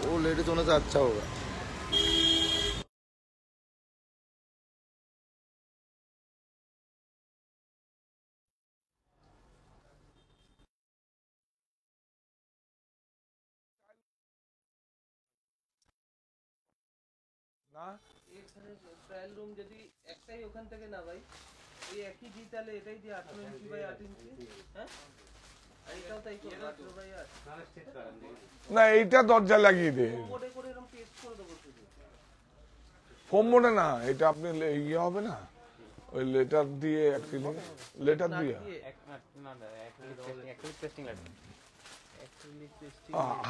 वो लेडीज होने से अच्छा होगा। না এখানে ট্রায়াল রুম যদি একটাই ওখান থেকে না ভাই, এই একই জি তাহলে এটাই দিয়ে 18 ইঞ্চি বাই 8 ইঞ্চি, হ্যাঁ আর এটাও তাই করব 18 বাই 8 না, এইটা দরজা লাগিয়ে দে। বোর্ডে করে এরকম পেস্ট করে দেবো শুধু। ফোম মোড়ে না, এটা আপনি ইয়ে হবে না, ওই লেটার দিয়ে অ্যাক্রিলিক লেটার দিয়ে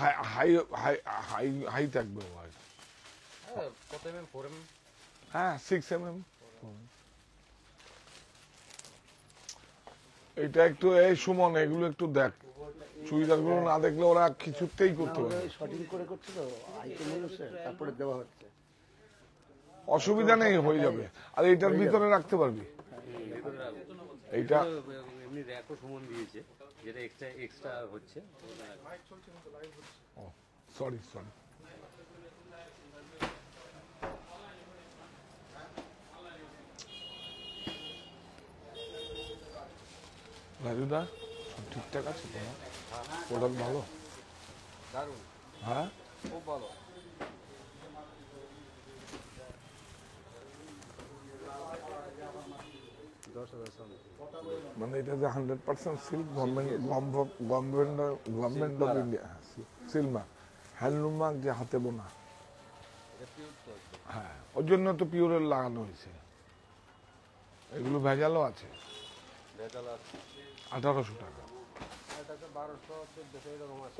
হাই হাই হাই হাই থাকবে ওয়াজ। কত এমএম 4 এমএম? হ্যাঁ 6 mm। এটা একটু এই সুমন এগুলো একটু দেখ, চুড়িদারগুলো না দেখলে ওরা কিছুতেই করতে পারে। শর্টিং করে করছে তো আইটেম হচ্ছে, তারপরে দেওয়া হচ্ছে। অসুবিধা নেই, হয়ে যাবে। আর এটার ভিতরে রাখতে পারবি এইটা। এমনি র্যাকও সুমন দিয়েছে, যেটা এক্সট্রা হচ্ছে। সরি সরি, রাজুদা সব ঠিকঠাক আছে তোমার? প্রোডাক্ট ভালো? দারুণ, হ্যাঁ খুব ভালো। মানে এটা যে 100% silk, government of India silk, handloom mark, যে হাতে বোনা। হ্যাঁ, ওর জন্য তো পিওরের লাগানো হয়েছে। এগুলো ভেজালও আছে। 1800 টাকা,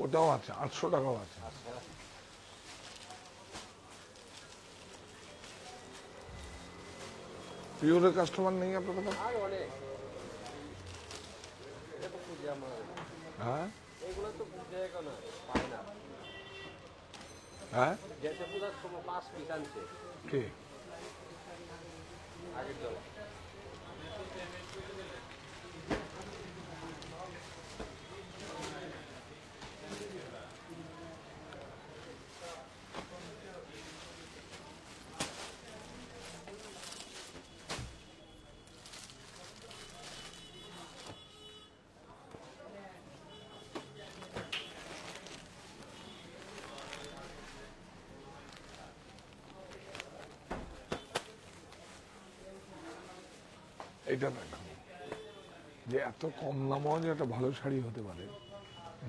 ওটাও আছে 800 টাকাও আছে। পিওরের কাস্টমার নেই আপনাদের কাছে? হ্যাঁ এগুলো তো জায়গা না, পায় না। হ্যাঁ যেতে পূজার সময় 5 পিস আনছে কে? আগের দল। এটা দেখো যে এত কম দামও যে একটা ভালো শাড়ি হতে পারে।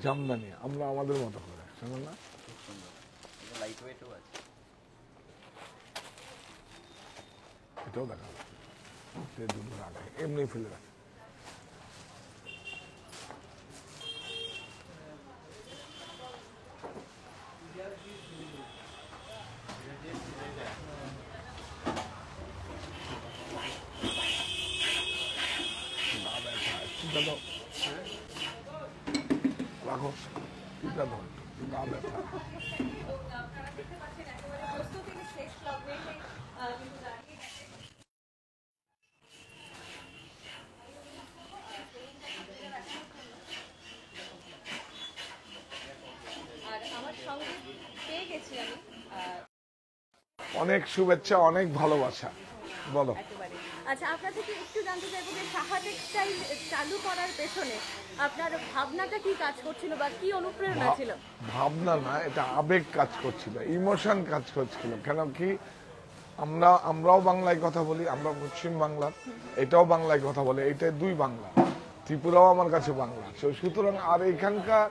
জামদানি আমরা আমাদের মতো করে, শোনো না, লাইট ওয়েটও আছে। এটাও দেখা দুটো আগে এমনি ফেলে রাখে। রাখো, এটা ধর, গা ব্যথা। অনেক শুভেচ্ছা, অনেক ভালোবাসা। বলো। আচ্ছা, আপনার থেকে একটু জানতে চাইবো যে সাহা টেক্সটাইল চালু করার পেছনে আপনার ভাবনাটা কি কাজ করছিল বা কি অনুপ্রেরণা ছিল? ভাবনা না, এটা আবেগ কাজ করছিল, ইমোশন কাজ করছিল। কেন কি আমরাও বাংলায় কথা বলি, আমরা পশ্চিম বাংলার, এটাও বাংলায় কথা বলে, এটাই দুই বাংলা। ত্রিপুরাও আমার কাছে বাংলা। সুতরাং আর এখানকার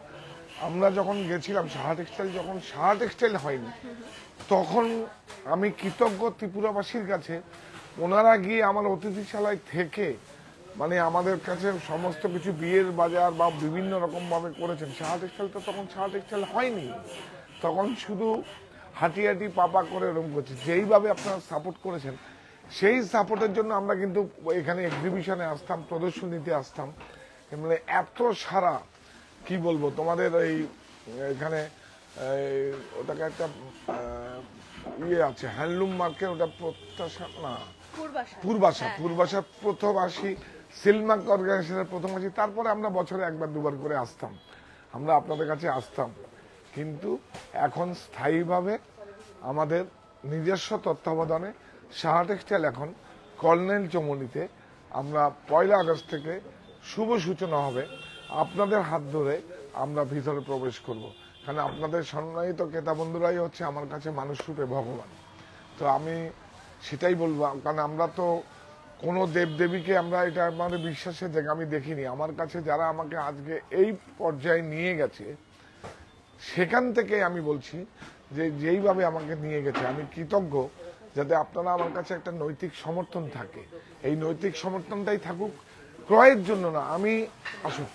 আমরা যখন গেছিলাম সাহা টেক্সটাইল, যখন সাহা টেক্সটাইল হয়নি, তখন আমি কৃতজ্ঞ ত্রিপুরাবাসীর কাছে। ওনারা গিয়ে আমার অতিথিশালায় থেকে মানে আমাদের কাছে সমস্ত কিছু বিয়ের বাজার বা বিভিন্ন রকম ভাবে করেছেন। সাহা টেক্সটাইল তো তখন সাহা টেক্সটাইল হয়নি, তখন শুধু হাঁটি হাঁটি পাপা করে এরকম করছে। যেইভাবে আপনারা সাপোর্ট করেছেন, সেই সাপোর্টের জন্য আমরা কিন্তু এখানে এক্সিবিশনে আসতাম, প্রদর্শনীতে আসতাম। মানে এত সারা কি বলবো তোমাদের, এই এখানে ওটাকে একটা ইয়ে আছে হ্যান্ডলুম মার্কেট, ওটা প্রত্যাশা না পূর্বাশা প্রথম আসি, সিলমার্ক অর্গানাইজেশনের প্রথম আসি। তারপরে আমরা বছরে একবার দুবার করে আসতাম, আমরা আপনাদের কাছে আসতাম। কিন্তু এখন স্থায়ীভাবে আমাদের নিজস্ব তত্ত্বাবধানে সাহা টেক্সটাইল এখন কর্নেল চমনিতে আমরা 1 আগস্ট থেকে শুভ সূচনা হবে। আপনাদের হাত ধরে আমরা ভিতরে প্রবেশ করব, কারণ আপনাদের সম্মানিত ক্রেতা বন্ধুরাই হচ্ছে আমার কাছে মানুষ রূপে ভগবান। তো আমি সেটাই বলবো, কারণ আমরা তো কোনো দেবদেবীকে আমরা এটা আমাদের বিশ্বাসের জায়গা আমি দেখিনি। আমার কাছে যারা আমাকে আজকে এই পর্যায়ে নিয়ে গেছে, সেখান থেকে আমি বলছি যে যেইভাবে আমাকে নিয়ে গেছে আমি কৃতজ্ঞ, যাতে আপনারা আমার কাছে একটা নৈতিক সমর্থন থাকে। এই নৈতিক সমর্থনটাই থাকুক, ক্রয়ের জন্য না। আমি আসুন,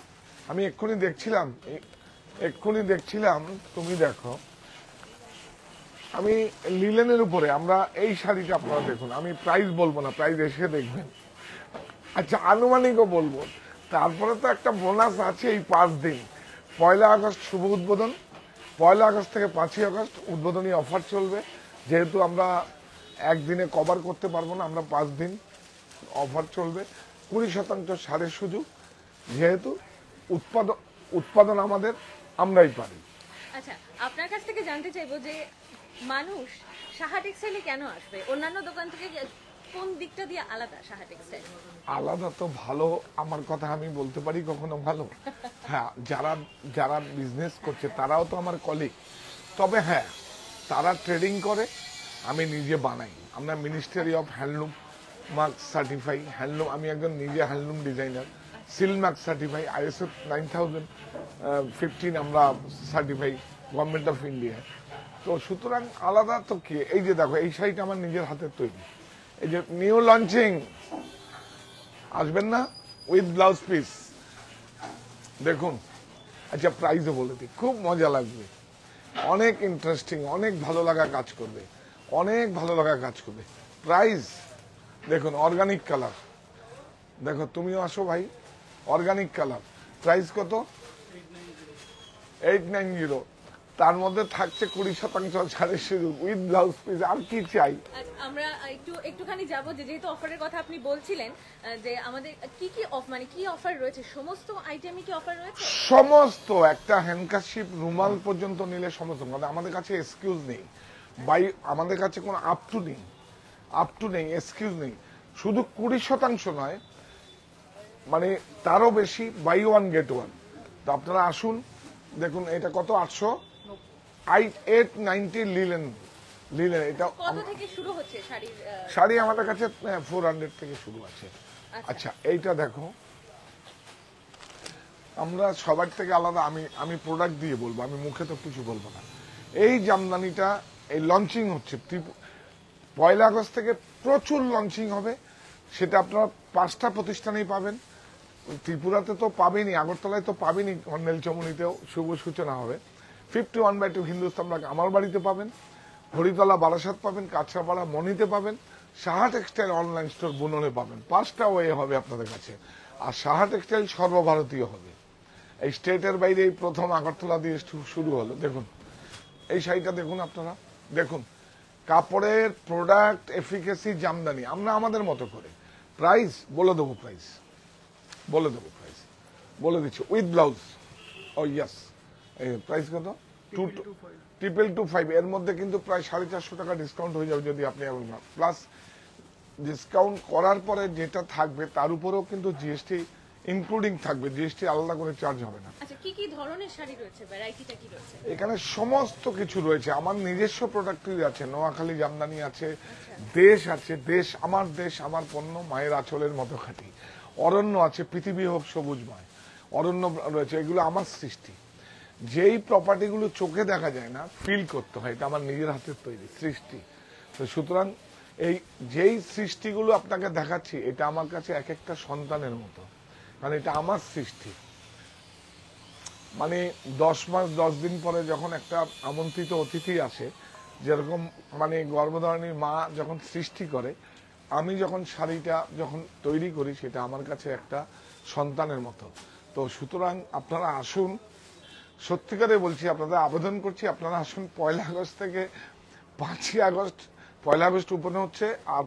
আমি এক্ষুনি দেখছিলাম, তুমি দেখো, আমি লিলেনের উপরে আমরা এই শাড়িটা আপনারা দেখুন, আমি প্রাইস বলবো না, প্রাইস এসে দেখবেন। আচ্ছা, আনুমানিকও বলবো। তারপরে তো একটা বোনাস আছে এই 5 দিন। 1 আগস্ট শুভ উদ্বোধন, 1 আগস্ট থেকে 5 আগস্ট উদ্বোধনী অফার চলবে। যেহেতু আমরা একদিনে কভার করতে পারবো না, আমরা 5 দিন অফার চলবে। 20% ছাড়ের সুযোগ, যেহেতু উৎপাদন আমাদের, আমরাই পারি। আচ্ছা, আপনার কাছ থেকে জানতে চাইবো যে মানুষ সাহা টেক্সটাইলে কেন আসবে? অন্যান্য দোকান থেকে কোন দিকটা দিয়ে আলাদা সাহা টেক্সটাইল? আলাদা তো ভালো, আমার কথা আমি বলতে পারি কখনো ভালো? হ্যাঁ, যারা বিজনেস করছে তারাও তো আমার কলিগ। তবে হ্যাঁ, তারা ট্রেডিং করে, আমি নিজে বানাই। আমরা ministry of handloom mark certify handloom, আমি একজন নিজে handloom designer, seal mark certify, ISO 9015 আমরা সার্টিফাই গভর্নমেন্ট অফ ইন্ডিয়া। তো সুতরাং আলাদা তো কি, এই যে দেখো এই শাড়িটা আমার নিজের হাতের তৈরি, এই যে নিউ লঞ্চিং, আসবেন না উইথ ব্লাউজ পিস, দেখুন। আচ্ছা, প্রাইসও বলে দিই, খুব মজা লাগবে, অনেক ইন্টারেস্টিং, অনেক ভালো লাগা কাজ করবে, অনেক ভালো লাগা কাজ করবে। প্রাইস দেখুন, অর্গানিক কালার, দেখো তুমিও আসো ভাই, অর্গানিক কালার, প্রাইস কত? 890। তার মধ্যে থাকছে 20% ছাড়ের সুযোগ উইথ ব্লাউজ পিস। আর কি চাই? আমরা একটুখানি যাবো, যেহেতু অফারের কথা আপনি বলছিলেন, যে আমাদের কি কি মানে কি অফার রয়েছে, সমস্ত আইটেমে কি অফার রয়েছে? সমস্ত, একটা হ্যান্ডকারশিপ রুমাল পর্যন্ত নিলে সমস্ত, মানে আমাদের কাছে এক্সকিউজ নেই, আমাদের কাছে কোনো আপ টু নেই, এক্সকিউজ নেই। শুধু 20% নয়, মানে তারও বেশি, বাই 1 get 1। তো আপনারা আসুন, দেখুন এটা কত, 890 লিলেন। এটা কত থেকে শুরু হচ্ছে শাড়ি? আমাদের কাছে 400 থেকে শুরু আছে। আচ্ছা, এইটা দেখো, আমরা সবার থেকে আলাদা, আমি প্রোডাক্ট দিয়ে বলবো, আমি মুখে তো কিছু বলবো না। এই জামদানিটা এই লঞ্চিং হচ্ছে 1 আগস্ট থেকে, প্রচুর লঞ্চিং হবে। সেটা আপনারা 5টা প্রতিষ্ঠানেই পাবেন। ত্রিপুরাতে তো পাবেনই, আগরতলায় তো পাবেনই, কর্নেল চমনিতেও শুভ সূচনা হবে। 51/2 হিন্দুস্তান ব্যাংক আমার বাড়িতে পাবেন, হরিতলা বারাসাত পাবেন, কাছড়াপাড়া মনিতে পাবেন, সাহা টেক্সটাইল অনলাইন স্টোর বুননে পাবেন। 5টা ওয়ে হবে আপনাদের কাছে। আর সাহা টেক্সটাইল সর্বভারতীয় হবে, এই স্টেটের বাইরে এই প্রথম আগরতলা দিয়ে শুরু হলো। দেখুন এই শাড়িটা দেখুন, আপনারা দেখুন, কাপড়ের প্রোডাক্ট, এফিকেসি, জামদানি, আমরা আমাদের মতো করে। প্রাইস বলে দেবো, প্রাইস বলে দিচ্ছি, উইথ ব্লাউজ। ও ইয়াস, প্রাইস কত? 2225। এর মধ্যে কিন্তু প্রায় 450 টাকা ডিসকাউন্ট হয়ে যাবে যদি আপনি, প্লাস ডিসকাউন্ট করার পরে যেটা থাকবে তার উপরেও কিন্তু জিএসটি ইনক্লুডিং থাকবে, জিএসটি আলাদা করে চার্জ হবে না। আচ্ছা, কি কি ধরনের শাড়ি রয়েছে, ভ্যারাইটিটা কি রয়েছে? এখানে সমস্ত কিছু রয়েছে, আমার নিজস্ব প্রোডাক্টই আছে, নোয়াখালী জামদানি আছে, দেশ আছে, আমার দেশ আমার পণ্য, মায়ের আঁচলের মতো খাঁটি। অরণ্য আছে, পৃথিবী হোক সবুজময়, অরণ্য রয়েছে, এগুলো আমার সৃষ্টি। যেই প্রপার্টিগুলো চোখে দেখা যায় না, ফিল করতে হয়, এটা আমার নিজের হাতের তৈরি সৃষ্টি। তো সুতরাং এই যেই সৃষ্টিগুলো আপনাকে দেখাচ্ছি, এটা আমার কাছে এক একটা সন্তানের মতো, মানে এটা আমার সৃষ্টি। মানে 10 মাস 10 দিন পরে যখন একটা আমন্ত্রিত অতিথি আসে, যেরকম মানে গর্ভধারিণী মা যখন সৃষ্টি করে, আমি যখন শাড়িটা যখন তৈরি করি, সেটা আমার কাছে একটা সন্তানের মতো। তো সুতরাং আপনারা আসুন, সত্যিকারে বলছি, আপনাদের আবেদন করছি, আপনারা আসুন 1 আগস্ট থেকে 5 আগস্ট। 1 আগস্ট ওপেন হচ্ছে, আর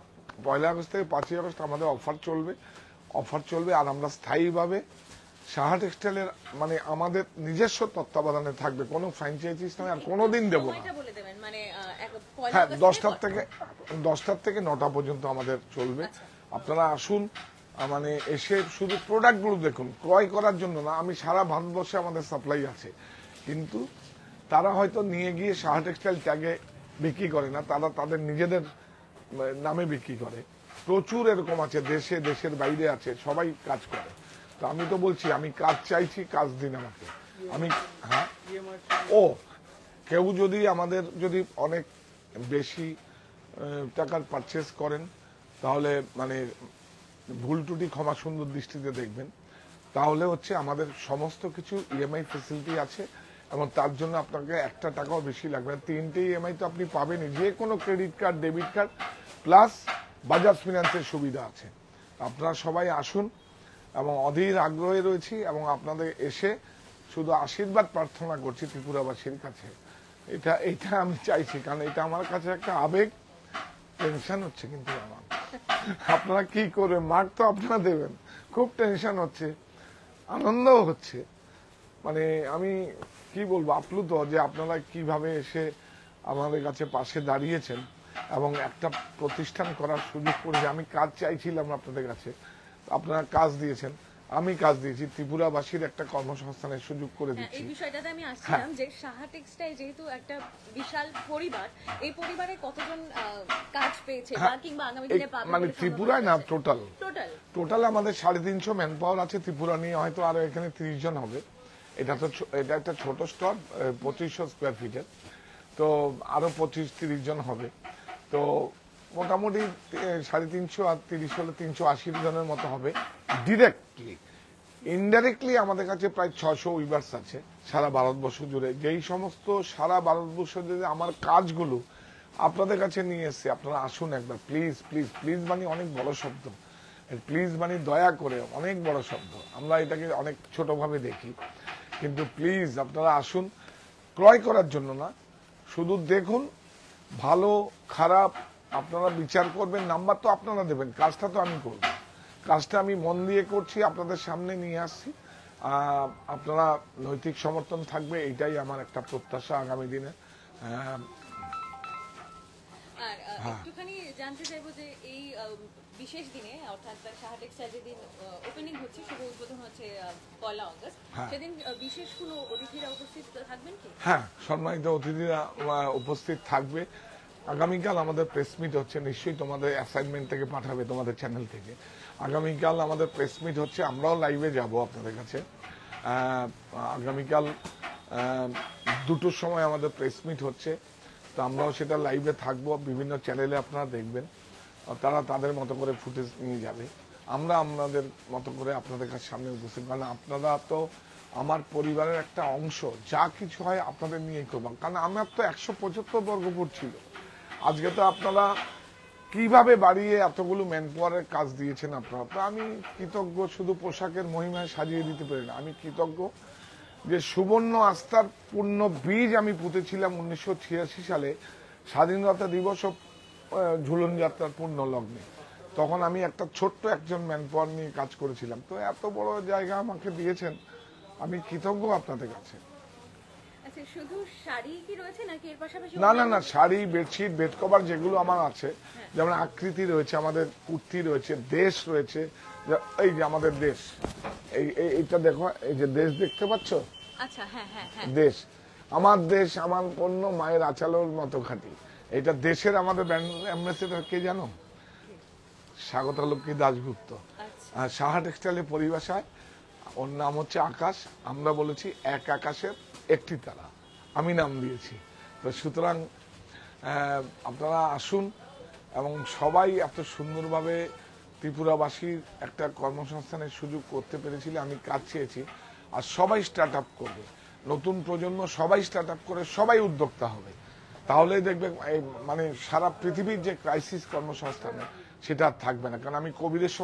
1 আগস্ট থেকে 5 আগস্ট আমাদের অফার চলবে। আর আমরা স্থায়ীভাবে সাহা টেক্সটাইলের মানে আমাদের নিজস্ব তত্ত্বাবধানে থাকবে, কোনো ফ্র্যাঞ্চাইজিস নয়, আর কোনোদিন দেবো না। সময়টা বলে দেবেন, মানে পয়লা হ্যাঁ, আগস্ট 10টার থেকে 9টা পর্যন্ত আমাদের চলবে। আপনারা আসুন, মানে এসে শুধু প্রোডাক্টগুলো দেখুন, ক্রয় করার জন্য না। আমি সারা ভারতবর্ষে আমাদের সাপ্লাই আছে, কিন্তু তারা হয়তো নিয়ে গিয়ে সাহা টেক্সটাইল ট্যাগে বিক্রি করে না, তারা তাদের নিজেদের নামে বিক্রি করে। প্রচুর এরকম আছে, দেশে দেশের বাইরে আছে, সবাই কাজ করে। তো আমি তো বলছি আমি কাজ চাইছি, কাজ দিন আমাকে। আমি হ্যাঁ কেউ যদি আমাদের যদি অনেক বেশি টাকার পারচেস করেন, তাহলে মানে ভুল ত্রুটি ক্ষমা সুন্দর দৃষ্টিতে দেখবেন। তাহলে হচ্ছে আমাদের সমস্ত কিছু ইএমআই ফেসিলিটি আছে, এবং তার জন্য আপনাকে 1 টাকাও বেশি লাগবে না। 3টে ইএমআই তো আপনি পাবেনই, যে কোনো credit card, debit card, plus Bajaj ফিনান্সের সুবিধা আছে। আপনারা সবাই আসুন, এবং অধীর আগ্রহে রয়েছি, এবং আপনাদের এসে শুধু আশীর্বাদ প্রার্থনা করছি ত্রিপুরাবাসীর কাছে। এটা আমি চাইছি, কারণ এটা আমার কাছে একটা আবেগ। টেনশন হচ্ছে কিন্তু আমার, আপনারা কি করে মার্ক তো আপনারা দেবেন, খুব টেনশন হচ্ছে, আনন্দও হচ্ছে। মানে আমি কি বলবো, আপ্লুত যে আপনারা কিভাবে এসে আমাদের কাছে পাশে দাঁড়িয়েছেন, এবং একটা প্রতিষ্ঠান করার সুযোগ করেছে। আমি কাজ চাইছিলাম আপনাদের কাছে, আপনারা কাজ দিয়েছেন, আমি কাজ দিয়েছি, ত্রিপুরাবাসীর একটা কর্মসংস্থানের সুযোগ করে দিচ্ছি। এই বিষয়টাতে আমি আসছিলাম যে সাহা টেক্সটাইল যেহেতু একটা বিশাল পরিবার, এই পরিবারে কতজন কাজ পেয়েছে বা কিংবা আগামী দিনে পাবে, মানে ত্রিপুরায় না, টোটাল টোটাল আমাদের 350 ম্যান পাওয়ার আছে। ত্রিপুরা নিয়ে হয়তো আরো এখানে 30 জন হবে। এটা একটা ছোট স্টল, 2500 স্কোয়ার ফিটের, তো আরো 25-30 জন হবে। তো মোটামুটি 350 আর 30 হলে 380 জনের মতো হবে ডিরেক্টলি। ইনডাইরেক্টলি আমাদের কাছে প্রায় 600 উইভার্স আছে সারা ভারতবর্ষ জুড়ে। যেই সমস্ত সারা ভারতবর্ষ জুড়ে আমার কাজগুলো আপনাদের কাছে নিয়ে এসছে, আপনারা আসুন একবার, প্লিজ প্লিজ প্লিজ। মানে অনেক বড় শব্দ, প্লিজ মানে দয়া করে অনেক বড় শব্দ, আমরা এটাকে অনেক ছোটভাবে দেখি, কিন্তু প্লিজ আপনারা আসুন, ক্রয় করার জন্য না, শুধু দেখুন, ভালো খারাপ আপনারা বিচার করবেন, নাম্বার তো আপনারা দেবেন, কাজটা তো আমি করব, কাজটা আমি মন দিয়ে করছি, আপনাদের সামনে নিয়ে আসছি। আপনারা নৈতিক সমর্থন থাকবে, এইটাই আমার একটা প্রত্যাশা আগামী দিনে। আর একটুখানি জানতে চাইবো যে এই বিশেষ দিনে, অর্থাৎ সাহা টেক্সটাইল যেদিন ওপেনিং হচ্ছে, শুভ উদ্বোধন হচ্ছে পয়লা আগস্ট, সেদিন বিশেষ কোনো অতিথিরা উপস্থিত থাকবেন কি? হ্যাঁ, সম্মানিত অতিথিরা উপস্থিত থাকবে। আগামীকাল আমাদের প্রেস মিট হচ্ছে, নিশ্চয়ই তোমাদের অ্যাসাইনমেন্ট থেকে পাঠাবে, তোমাদের চ্যানেল থেকে। আগামীকাল আমাদের প্রেস মিট হচ্ছে, আমরাও লাইভে যাব আপনাদের কাছে। আগামীকাল 2টোর সময় আমাদের প্রেস মিট হচ্ছে, তো আমরাও সেটা লাইভে থাকবো, বিভিন্ন চ্যানেলে আপনারা দেখবেন। তারা তাদের মতো করে ফুটেজ নিয়ে যাবে, আমরা আমাদের মতো করে আপনাদের কাছে সামনে উপস্থিত। কারণ আপনারা তো আমার পরিবারের একটা অংশ, যা কিছু হয় আপনাদের নিয়েই করবো। কারণ আমার তো 175 বর্গফুট ছিল, আজকে তো আপনারা কিভাবে বাড়িয়ে এতগুলো ম্যান পাওয়ারের কাজ দিয়েছেন আপনারা। তো আমি কৃতজ্ঞ, শুধু পোশাকের মহিমায় সাজিয়ে দিতে পারি না, আমি কৃতজ্ঞ যে সুবর্ণ আস্থার পূর্ণ বীজ আমি পুঁতেছিলাম 1986 সালে স্বাধীনতা দিবস ও ঝুলন যাত্রার পূর্ণ লগ্নে। তখন আমি একটা ছোট্ট একজন ম্যান পাওয়ার নিয়ে কাজ করেছিলাম। তো এত বড় জায়গা আমাকে দিয়েছেন, আমি কৃতজ্ঞ আপনাদের কাছে। শুধু শাড়ি কি রয়েছে নাকি এর পাশাপাশি? না, শাড়ি, বেডশিট, বেড কভার যেগুলো আমার আছে, যেমন আকৃতি রয়েছে, আমাদের কুর্তি রয়েছে, দেশ রয়েছে, এই যে আমাদের দেশ, এইটা দেখো, এই যে দেশ দেখতে পাচ্ছ, আচ্ছা, হ্যাঁ হ্যাঁ হ্যাঁ, দেশ, আমার দেশ, আমার পণ্য মায়ের আঁচালোর মতো খাঁটি। এটা দেশের আমাদের ব্র্যান্ড অ্যাম্বাসেডর কে জানো? স্বাগতা লক্ষ্মী দাশগুপ্ত। আর সাহা টেক্সটাইলের পরিভাষায় ওর নাম হচ্ছে আকাশ, আমরা বলেছি এক আকাশের একটি তারা, আমি নাম দিয়েছি। তো সুতরাং আপনারা আসুন, এবং সবাই এত সুন্দরভাবে ত্রিপুরাবাসীর একটা কর্মসংস্থানের সুযোগ করতে পেরেছিল। আমি কাজ চেয়েছি, আর সবাই স্টার্ট আপ করবে, নতুন প্রজন্ম সবাই স্টার্ট আপ করে সবাই উদ্যোক্তা হবে, তাহলে দেখবে মানে সারা পৃথিবীর যে ক্রাইসিস কর্মসংস্থানে সেটা আর থাকবে না। কারণ আমি কোভিডের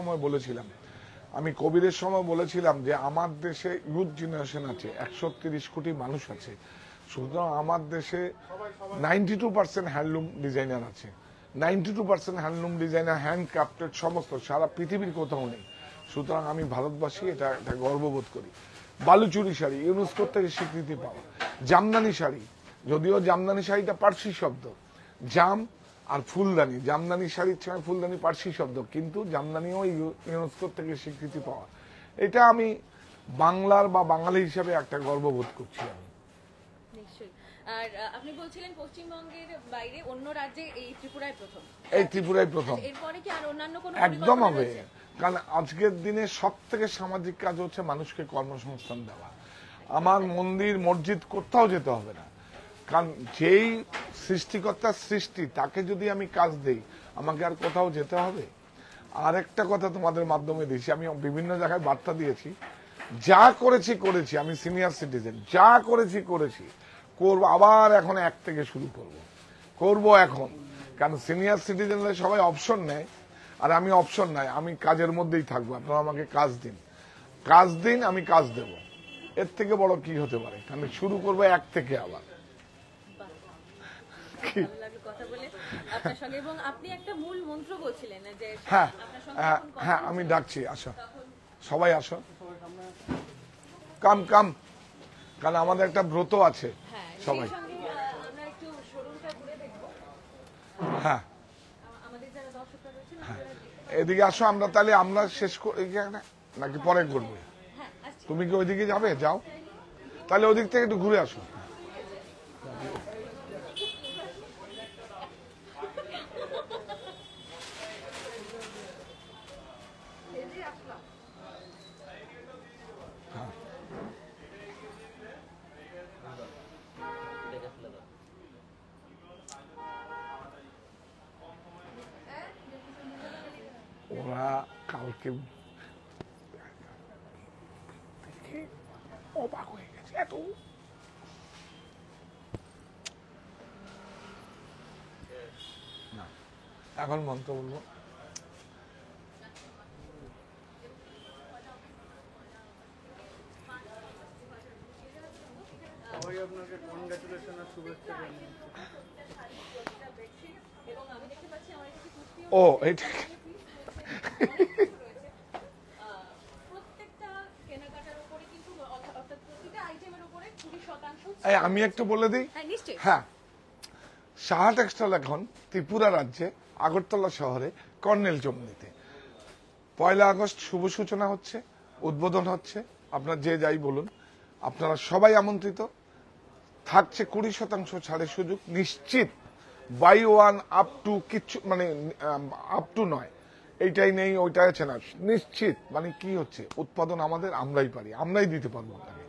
সময় বলেছিলাম যে আমার দেশে ইউথ জেনারেশন আছে, 130 কোটি মানুষ আছে, সুতরাং আমার দেশে 92% হ্যান্ডলুম ডিজাইনার আছে, 92% হ্যান্ডলুম ডিজাইনার, হ্যান্ড ক্রাফটেড, সমস্ত সারা পৃথিবীর কোথাও নেই। সুতরাং আমি ভারতবাসী, এটা একটা গর্ববোধ করি। বালুচুরি শাড়ি ইউনেস্কো থেকে স্বীকৃতি পাওয়া। জামদানি শাড়ি, যদিও জামদানি শাড়িটা পার্সি শব্দ, জাম আর ফুলদানি, জামদানি শাড়ির সময় ফুলদানি পার্সি শব্দ, কিন্তু জামদানিও ইউনেস্কো থেকে স্বীকৃতি পাওয়া, এটা আমি বাংলার বা বাঙালি হিসাবে একটা গর্ববোধ করছি আমি। নিশ্চয়ই। আর আপনি বলছিলেন পশ্চিমবঙ্গের বাইরে অন্য রাজ্যে এই ত্রিপুরায় প্রথম। এই ত্রিপুরায় প্রথম। এরপরে কি আর অন্যান্য কোনো একদম পরিকল্পনা হবে, রয়েছে? কারণ আজকের দিনে সব থেকে সামাজিক কাজ হচ্ছে মানুষকে কর্মসংস্থান দেওয়া। আমার মন্দির মসজিদ কোথাও যেতে হবে না, কারণ যেই সৃষ্টিকর্তার সৃষ্টি তাকে যদি আমি কাজ দেই, আমাকে আর কোথাও যেতে হবে? আর একটা কথা তোমাদের মাধ্যমে দিয়েছি, আমি বিভিন্ন জায়গায় বার্তা দিয়েছি, যা করেছি করেছি, আমি সিনিয়র সিটিজেন, যা করেছি করেছি, করবো আবার এখন এক থেকে শুরু করব এখন, কারণ সিনিয়র সিটিজেনরা সবাই অপশন নেয়, আর আমি অপশন নাই, আমি কাজের মধ্যেই থাকবো। আপনারা আমাকে কাজ দিন, আমি কাজ দেব, এর থেকে বড় কি হতে পারে? আমি শুরু করবো এক থেকে আবার। ভালো লাগলো কথা বলে আপনার সঙ্গে। এবং আপনি একটা মূল মন্ত্র বলছিলেন যে হ্যাঁ আপনার সঙ্গে হ্যাঁ যখন কথা হ্যাঁ, আমি ডাকছি, আসো সবাই আসো, কাম, কারণ আমাদের একটা ব্রত আছে হ্যাঁ, সেই সবাই। সঙ্গে আমরা একটু শোরুমটা ঘুরে দেখবো। হ্যাঁ আমাদের যারা দর্শকরা রয়েছেন আপনারা দেখতে- এদিকে আসো, আমরা তাহলে আমরা শেষ করি নাকি পরে করবো? হ্যাঁ, আসছি। তুমি কি ওইদিকে যাবে? যাও তাহলে, ওদিক থেকে একটু ঘুরে আসো। ওরা কালকে দেখে অবাক হয়ে গেছে, এত না। এখন মন্ত্র বলবো। ও এটা প্রত্যেকটা কেনাকাটার উপরে কিন্তু অর্থাৎ প্রতিটা আইটেমের উপরে 20% এই আমি একটু বলে দিই। হ্যাঁ, নিশ্চয়ই। হ্যাঁ, সাহা টেক্সটাইল এখন ত্রিপুরা রাজ্যে আগরতলা শহরে কর্নেল চমনিতে 1 আগস্ট শুভ সূচনা হচ্ছে, উদ্বোধন হচ্ছে। আপনার যে যাই বলুন, আপনারা সবাই আমন্ত্রিত। থাকছে 20% ছাড়ের সুযোগ নিশ্চিত, বাই ওয়ান আপ টু, কিচ্ছু মানে আপ টু নয়, এইটাই নেই ওইটাই আছে না, নিশ্চিত। মানে কি হচ্ছে, উৎপাদন আমাদের, আমরাই পারি, আমরাই দিতে পারবো আপনাকে।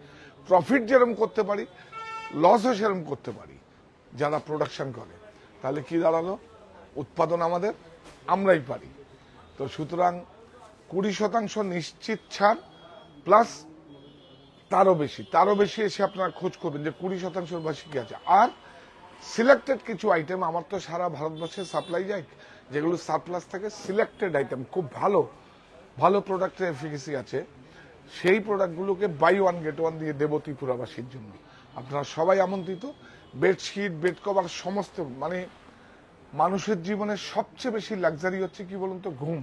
প্রফিট যেরকম করতে পারি, লসও সেরকম করতে পারি যারা প্রোডাকশন করে। তাহলে কি দাঁড়ালো, উৎপাদন আমাদের, আমরাই পারি। তো সুতরাং 20% নিশ্চিত ছাড়, প্লাস তারও বেশি এসে আপনারা খোঁজ করবেন যে 20% বেশি কি আছে। আর সিলেক্টেড কিছু আইটেম, আমার তো সারা ভারতবর্ষে সাপ্লাই যায়, যেগুলো সারপ্লাস থাকে, সিলেক্টেড আইটেম, খুব ভালো ভালো প্রোডাক্টের এফিকেসি আছে, সেই প্রোডাক্টগুলোকে বাই ওয়ান গেট ওয়ান দিয়ে দেব ত্রিপুরাবাসীর জন্য। আপনারা সবাই আমন্ত্রিত। বেডশিট, বেড কভার, সমস্ত, মানে মানুষের জীবনে সবচেয়ে বেশি লাক্সারি হচ্ছে কি বলুন তো, ঘুম।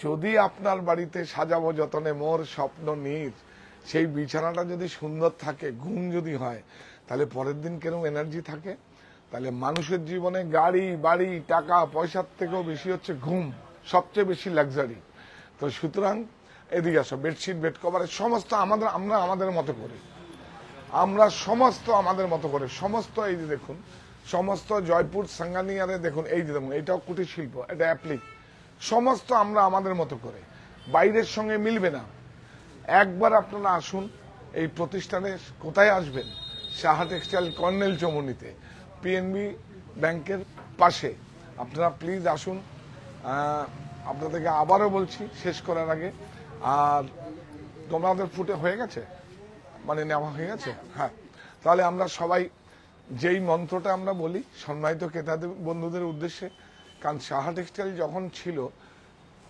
যদি আপনার বাড়িতে সাজাবো যতনে মোর স্বপ্ন নীর, সেই বিছানাটা যদি সুন্দর থাকে, ঘুম যদি হয়, তাহলে পরের দিন কেরম এনার্জি থাকে। তাহলে মানুষের জীবনে গাড়ি বাড়ি টাকা পয়সার থেকেও বেশি হচ্ছে ঘুম, সবচেয়ে বেশি লাক্সারি। তো সুতরাং এদিকে আসো, বেডশিট, বেড কভারের সমস্ত আমরা আমাদের মতো করি, আমরা সমস্ত আমাদের মতো করে, সমস্ত এই যে দেখুন, সমস্ত জয়পুর সাঙ্গানিয়ারে দেখুন, এই যে দেখুন, এটাও কুটির শিল্প, এটা অ্যাপ্লিক, সমস্ত আমরা আমাদের মতো করে, বাইরের সঙ্গে মিলবে না। একবার আপনারা আসুন এই প্রতিষ্ঠানে। কোথায় আসবেন? সাহা টেক্সটাইল, কর্নেল চমনিতে, পিএনবি ব্যাংকের পাশে। আপনারা প্লিজ আসুন। আপনাদেরকে আবারও বলছি শেষ করার আগে, আর তোমাদের ফুটে হয়ে গেছে, মানে নেওয়া হয়ে গেছে? হ্যাঁ, তাহলে আমরা সবাই যেই মন্ত্রটা আমরা বলি সম্মানিত ক্রেতাদের বন্ধুদের উদ্দেশ্যে, কারণ সাহা টেক্সটাইল যখন ছিল,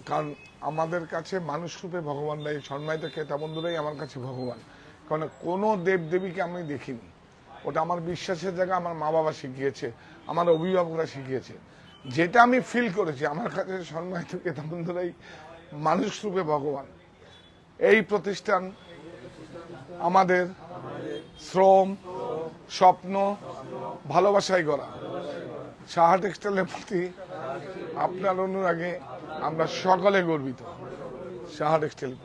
কারণ আমাদের কাছে মানুষ রূপে ভগবানরাই, সম্মানিত ক্রেতা বন্ধুরাই আমার কাছে ভগবান। কারণ কোনো দেবদেবীকে আমি দেখিনি, ওটা আমার বিশ্বাসের জায়গা, আমার মা বাবা শিখিয়েছে, আমার অভিভাবকরা শিখিয়েছে। যেটা আমি ফিল করেছি, আমার কাছে সম্মানিত ক্রেতা বন্ধুরাই মানুষ রূপে ভগবান। এই প্রতিষ্ঠান আমাদের শ্রম, স্বপ্ন, ভালোবাসায় গড়া। সাহা টেক্সটাইলের প্রতি আপনার অনুরাগে আমরা সকলে গর্বিত। সাহা টেক্সটাইল।